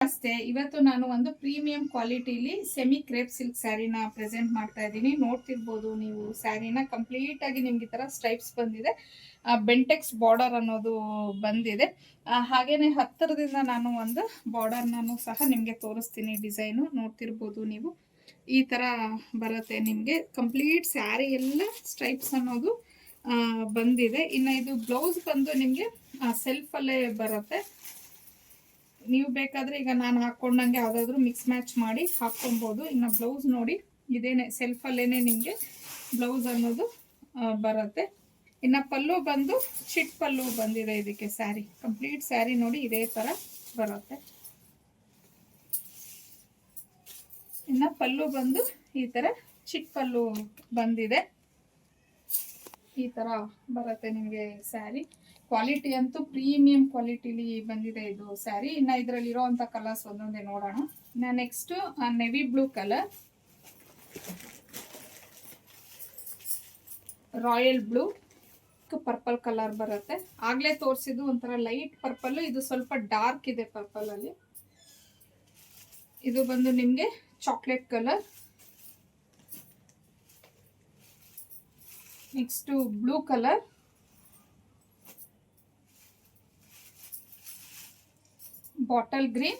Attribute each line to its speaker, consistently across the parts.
Speaker 1: ನಮಸ್ತೆ. ಇವತ್ತು ನಾನು ಒಂದು ಪ್ರೀಮಿಯಂ ಕ್ವಾಲಿಟಿಲಿ ಸೆಮಿ ಕ್ರೇಪ್ ಸಿಲ್ಕ್ ಸ್ಯಾರಿನ ಪ್ರೆಸೆಂಟ್ ಮಾಡ್ತಾ ಇದ್ದೀನಿ. ನೋಡ್ತಿರ್ಬೋದು ನೀವು ಸ್ಯಾರಿನ ಕಂಪ್ಲೀಟ್ ಆಗಿ ನಿಮ್ಗೆ ಈ ತರ ಸ್ಟ್ರೈಪ್ಸ್ ಬಂದಿದೆ. ಬೆಂಟೆಕ್ಸ್ ಬಾರ್ಡರ್ ಅನ್ನೋದು ಬಂದಿದೆ. ಹಾಗೇನೆ ಹತ್ತಿರದಿಂದ ನಾನು ಒಂದು ಬಾರ್ಡರ್ ನಾನು ಸಹ ನಿಮ್ಗೆ ತೋರಿಸ್ತೀನಿ. ಡಿಸೈನು ನೋಡ್ತಿರ್ಬೋದು ನೀವು, ಈ ತರ ಬರುತ್ತೆ ನಿಮ್ಗೆ. ಕಂಪ್ಲೀಟ್ ಸ್ಯಾರಿ ಎಲ್ಲ ಸ್ಟ್ರೈಪ್ಸ್ ಅನ್ನೋದು ಬಂದಿದೆ. ಇನ್ನು ಇದು ಬ್ಲೌಸ್ ಬಂದು ನಿಮ್ಗೆ ಸೆಲ್ಫ್ ಅಲ್ಲೇ ಬರುತ್ತೆ. ನೀವು ಬೇಕಾದ್ರೆ ಈಗ ನಾನು ಹಾಕೊಂಡಂಗೆ ಯಾವುದಾದ್ರೂ ಮಿಕ್ಸ್ ಮ್ಯಾಚ್ ಮಾಡಿ ಹಾಕೊಬಹುದು. ಇನ್ನು ಬ್ಲೌಸ್ ನೋಡಿ, ಇದೇನೆ ಸೆಲ್ಫ್ ಅಲ್ಲೇನೆ ನಿಮಗೆ ಬ್ಲೌಸ್ ಅನ್ನೋದು ಬರುತ್ತೆ. ಇನ್ನು ಪಲ್ಲು ಬಂದು ಚಿಟ್ ಪಲ್ಲು ಬಂದಿದೆ ಇದಕ್ಕೆ. ಸ್ಯಾರಿ ಕಂಪ್ಲೀಟ್ ಸ್ಯಾರಿ ನೋಡಿ ಇದೇ ತರ ಬರುತ್ತೆ. ಇನ್ನು ಪಲ್ಲು ಬಂದು ಈ ತರ ಚಿಟ್ ಪಲ್ಲು ಬಂದಿದೆ. ಈ ತರ ಬರುತ್ತೆ ನಿಮಗೆ ಸ್ಯಾರಿ. ಕ್ವಾಲಿಟಿ ಅಂತೂ ಪ್ರೀಮಿಯಂ ಕ್ವಾಲಿಟಿಲಿ ಬಂದಿದೆ ಇದು ಸ್ಯಾರಿ. ಇನ್ನು ಇದರಲ್ಲಿ ಇರೋವಂಥ ಕಲರ್ಸ್ ಒಂದೊಂದೇ ನೋಡೋಣ. Next navy blue colour, royal blue, purple colour ಬರುತ್ತೆ. ಆಗ್ಲೇ ತೋರಿಸಿದ್ದು ಒಂಥರ ಲೈಟ್ ಪರ್ಪಲ್, ಇದು ಸ್ವಲ್ಪ ಡಾರ್ಕ್ ಇದೆ ಪರ್ಪಲ್ ಅಲ್ಲಿ. ಇದು ಬಂದು ನಿಮಗೆ chocolate colour. Next blue colour, bottle green,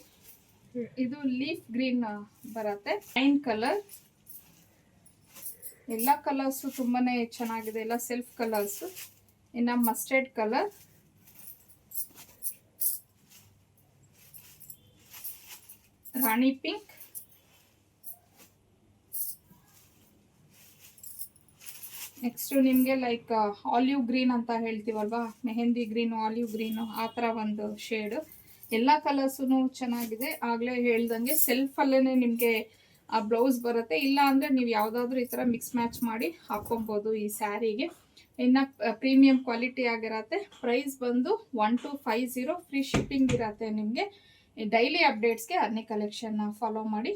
Speaker 1: ಇದು ಲೀಫ್ ಗ್ರೀನ್ ಬರುತ್ತೆ. Wine colour. ಎಲ್ಲ ಕಲರ್ಸ್ ತುಂಬಾನೇ ಚೆನ್ನಾಗಿದೆ, ಎಲ್ಲ ಸೆಲ್ಫ್ ಕಲರ್ಸ್. ಇನ್ನು ಮಸ್ಟರ್ಡ್ ಕಲರ್, ರಾಣಿ ಪಿಂಕ್, ನೆಕ್ಸ್ಟ್ ನಿಮಗೆ ಲೈಕ್ ಆಲಿವ್ ಗ್ರೀನ್ ಅಂತ ಹೇಳ್ತೀವಲ್ವಾ, ಮೆಹಂದಿ ಗ್ರೀನ್, ಆಲಿವ್ ಗ್ರೀನ್, ಆ ಥರ ಒಂದು ಶೇಡ್. ಎಲ್ಲ ಕಲರ್ಸು ಚೆನ್ನಾಗಿದೆ. ಆಗಲೇ ಹೇಳ್ದಂಗೆ ಸೆಲ್ಫ್ ಅಲ್ಲೇನೆ ನಿಮಗೆ ಆ ಬ್ಲೌಸ್ ಬರುತ್ತೆ. ಇಲ್ಲ ಅಂದರೆ ನೀವು ಯಾವುದಾದ್ರೂ ಈ ಥರ ಮಿಕ್ಸ್ ಮ್ಯಾಚ್ ಮಾಡಿ ಹಾಕೊಬೋದು ಈ ಸ್ಯಾರಿಗೆ. ಇನ್ನು ಪ್ರೀಮಿಯಂ ಕ್ವಾಲಿಟಿ ಆಗಿರತ್ತೆ. ಪ್ರೈಸ್ ಬಂದು 1250, ಫ್ರೀ ಶಿಪ್ಪಿಂಗ್ ಇರತ್ತೆ ನಿಮಗೆ. ಡೈಲಿ ಅಪ್ಡೇಟ್ಸ್ಗೆ ಅನ್ನಿ ಕಲೆಕ್ಷನ್ನ ಫಾಲೋ ಮಾಡಿ.